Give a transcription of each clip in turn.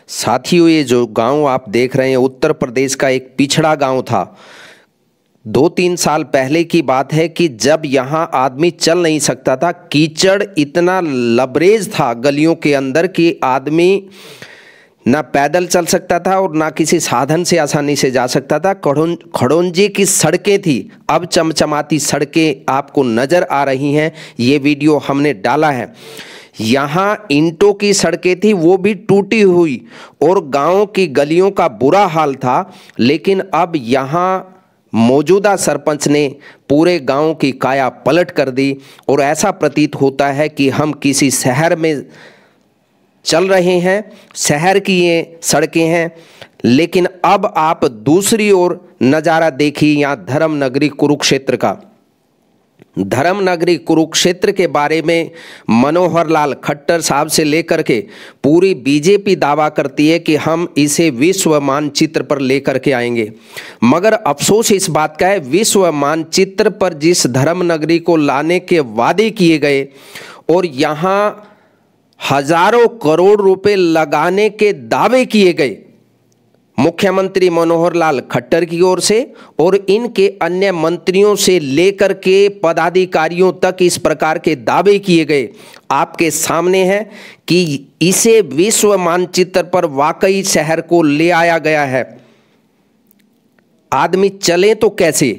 साथियों, ये जो गांव आप देख रहे हैं उत्तर प्रदेश का एक पिछड़ा गांव था। 2-3 साल पहले की बात है कि जब यहाँ आदमी चल नहीं सकता था, कीचड़ इतना लबरेज था गलियों के अंदर कि आदमी ना पैदल चल सकता था और ना किसी साधन से आसानी से जा सकता था। खड़ोंजे की सड़कें थी, अब चमचमाती सड़कें आपको नज़र आ रही हैं। ये वीडियो हमने डाला है। यहाँ ईंटों की सड़कें थी, वो भी टूटी हुई, और गांव की गलियों का बुरा हाल था। लेकिन अब यहाँ मौजूदा सरपंच ने पूरे गांव की काया पलट कर दी और ऐसा प्रतीत होता है कि हम किसी शहर में चल रहे हैं। शहर की ये सड़कें हैं। लेकिन अब आप दूसरी ओर नज़ारा देखिए, यहाँ धर्म नगरी कुरुक्षेत्र का। धर्म नगरी कुरुक्षेत्र के बारे में मनोहर लाल खट्टर साहब से लेकर के पूरी बीजेपी दावा करती है कि हम इसे विश्व मानचित्र पर लेकर के आएंगे। मगर अफसोस इस बात का है, विश्व मानचित्र पर जिस धर्म नगरी को लाने के वादे किए गए और यहाँ हजारों करोड़ रुपए लगाने के दावे किए गए मुख्यमंत्री मनोहर लाल खट्टर की ओर से और इनके अन्य मंत्रियों से लेकर के पदाधिकारियों तक इस प्रकार के दावे किए गए, आपके सामने है कि इसे विश्व मानचित्र पर वाकई शहर को ले आया गया है। आदमी चले तो कैसे?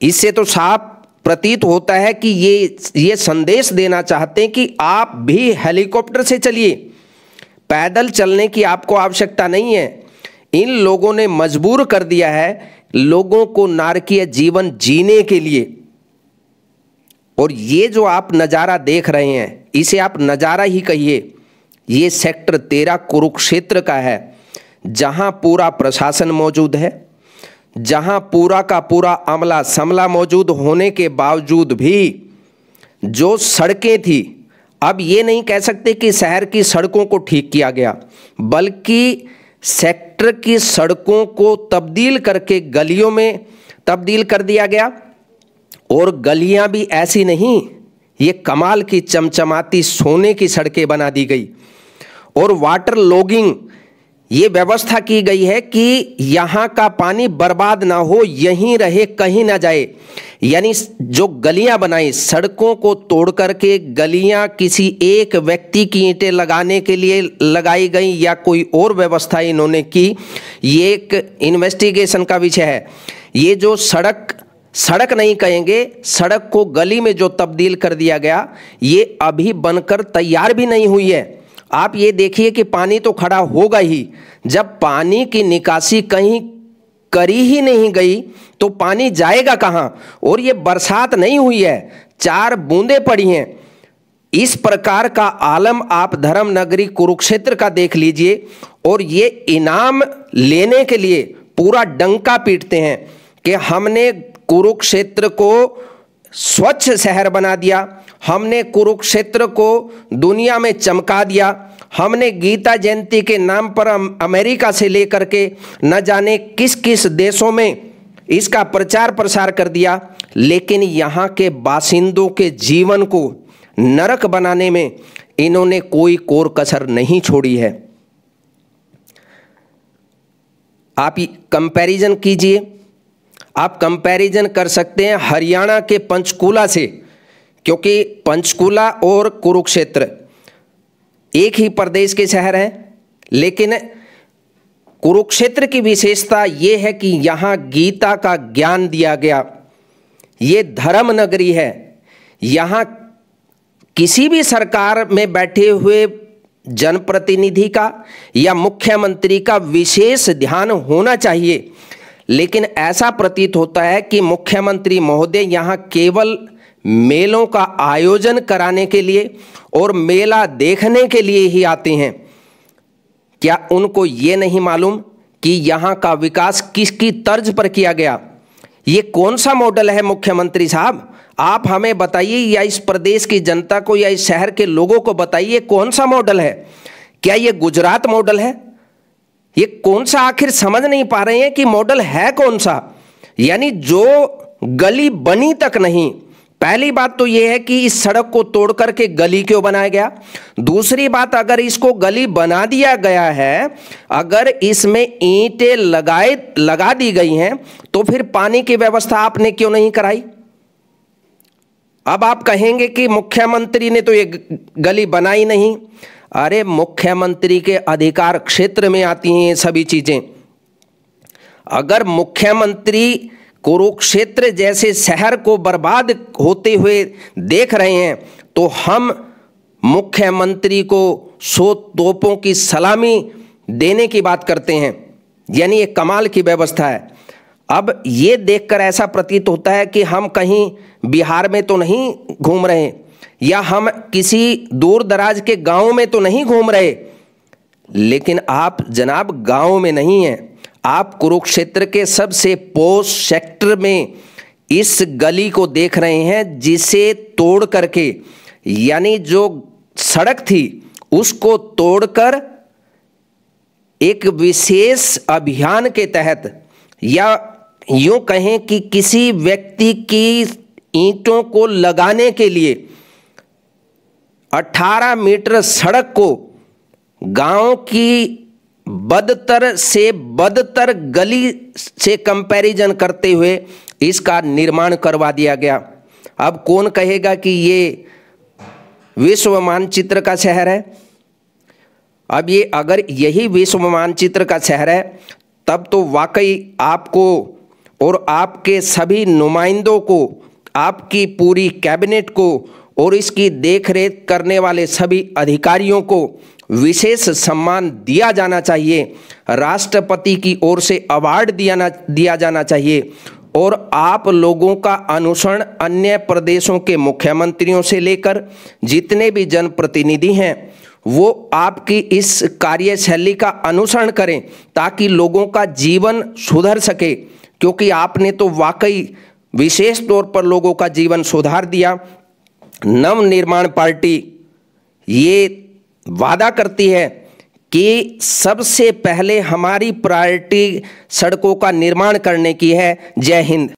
इससे तो साफ प्रतीत होता है कि ये संदेश देना चाहते हैं कि आप भी हेलीकॉप्टर से चलिए, पैदल चलने की आपको आवश्यकता नहीं है। इन लोगों ने मजबूर कर दिया है लोगों को नारकीय जीवन जीने के लिए। और ये जो आप नज़ारा देख रहे हैं, इसे आप नज़ारा ही कहिए। ये सेक्टर 13 कुरुक्षेत्र का है, जहां पूरा प्रशासन मौजूद है, जहां पूरा का पूरा अमला समला मौजूद होने के बावजूद भी जो सड़कें थी, अब ये नहीं कह सकते कि शहर की सड़कों को ठीक किया गया, बल्कि सेक्टर की सड़कों को तब्दील करके गलियों में तब्दील कर दिया गया। और गलियां भी ऐसी नहीं, ये कमाल की चमचमाती सोने की सड़कें बना दी गई। और वाटर लॉगिंग ये व्यवस्था की गई है कि यहाँ का पानी बर्बाद ना हो, यहीं रहे, कहीं ना जाए। यानी जो गलियां बनाई, सड़कों को तोड़ करके गलियां किसी एक व्यक्ति की ईंटें लगाने के लिए लगाई गई या कोई और व्यवस्था इन्होंने की, ये एक इन्वेस्टिगेशन का विषय है। ये जो सड़क नहीं कहेंगे, सड़क को गली में जो तब्दील कर दिया गया, ये अभी बनकर तैयार भी नहीं हुई है। आप ये देखिए कि पानी तो खड़ा होगा ही। जब पानी की निकासी कहीं करी ही नहीं गई तो पानी जाएगा कहाँ? और ये बरसात नहीं हुई है, 4 बूंदें पड़ी हैं। इस प्रकार का आलम आप धर्म नगरी कुरुक्षेत्र का देख लीजिए। और ये इनाम लेने के लिए पूरा डंका पीटते हैं कि हमने कुरुक्षेत्र को स्वच्छ शहर बना दिया, हमने कुरुक्षेत्र को दुनिया में चमका दिया, हमने गीता जयंती के नाम पर अमेरिका से लेकर के न जाने किस किस देशों में इसका प्रचार प्रसार कर दिया। लेकिन यहाँ के बासिंदों के जीवन को नरक बनाने में इन्होंने कोई कोर कसर नहीं छोड़ी है। आप कंपैरिजन कीजिए, आप कंपैरिजन कर सकते हैं हरियाणा के पंचकूला से, क्योंकि पंचकूला और कुरुक्षेत्र एक ही प्रदेश के शहर हैं। लेकिन कुरुक्षेत्र की विशेषता ये है कि यहाँ गीता का ज्ञान दिया गया। ये धर्म नगरी है। यहाँ किसी भी सरकार में बैठे हुए जनप्रतिनिधि का या मुख्यमंत्री का विशेष ध्यान होना चाहिए। लेकिन ऐसा प्रतीत होता है कि मुख्यमंत्री महोदय यहाँ केवल मेलों का आयोजन कराने के लिए और मेला देखने के लिए ही आते हैं। क्या उनको ये नहीं मालूम कि यहाँ का विकास किसकी तर्ज पर किया गया? ये कौन सा मॉडल है मुख्यमंत्री साहब? आप हमें बताइए, या इस प्रदेश की जनता को या इस शहर के लोगों को बताइए, कौन सा मॉडल है? क्या ये गुजरात मॉडल है? ये कौन सा? आखिर समझ नहीं पा रहे हैं कि मॉडल है कौन सा। यानी जो गली बनी तक नहीं, पहली बात तो यह है कि इस सड़क को तोड़ करके गली क्यों बनाया गया। दूसरी बात, अगर इसको गली बना दिया गया है, अगर इसमें ईंटें लगा दी गई हैं, तो फिर पानी की व्यवस्था आपने क्यों नहीं कराई। अब आप कहेंगे कि मुख्यमंत्री ने तो ये गली बनाई नहीं। अरे मुख्यमंत्री के अधिकार क्षेत्र में आती हैं ये सभी चीजें। अगर मुख्यमंत्री कुरुक्षेत्र जैसे शहर को बर्बाद होते हुए देख रहे हैं, तो हम मुख्यमंत्री को 100 तोपों की सलामी देने की बात करते हैं, यानी ये कमाल की व्यवस्था है। अब ये देखकर ऐसा प्रतीत होता है कि हम कहीं बिहार में तो नहीं घूम रहे, या हम किसी दूर दराज के गांव में तो नहीं घूम रहे, लेकिन आप जनाब गांव में नहीं हैं, आप कुरुक्षेत्र के सबसे पोश सेक्टर में इस गली को देख रहे हैं, जिसे तोड़ करके, यानी जो सड़क थी उसको तोड़कर एक विशेष अभियान के तहत, या यूं कहें कि किसी व्यक्ति की ईंटों को लगाने के लिए 18 मीटर सड़क को गांव की बदतर से बदतर गली से कंपैरिजन करते हुए इसका निर्माण करवा दिया गया। अब कौन कहेगा कि ये विश्व मानचित्र का शहर है। अब ये अगर यही विश्व मानचित्र का शहर है, तब तो वाकई आपको और आपके सभी नुमाइंदों को, आपकी पूरी कैबिनेट को और इसकी देखरेख करने वाले सभी अधिकारियों को विशेष सम्मान दिया जाना चाहिए। राष्ट्रपति की ओर से अवार्ड दिया जाना चाहिए। और आप लोगों का अनुसरण अन्य प्रदेशों के मुख्यमंत्रियों से लेकर जितने भी जनप्रतिनिधि हैं, वो आपकी इस कार्यशैली का अनुसरण करें, ताकि लोगों का जीवन सुधर सके। क्योंकि आपने तो वाकई विशेष तौर पर लोगों का जीवन सुधार दिया। नवनिर्माण पार्टी ये वादा करती है कि सबसे पहले हमारी प्रायोरिटी सड़कों का निर्माण करने की है। जय हिंद।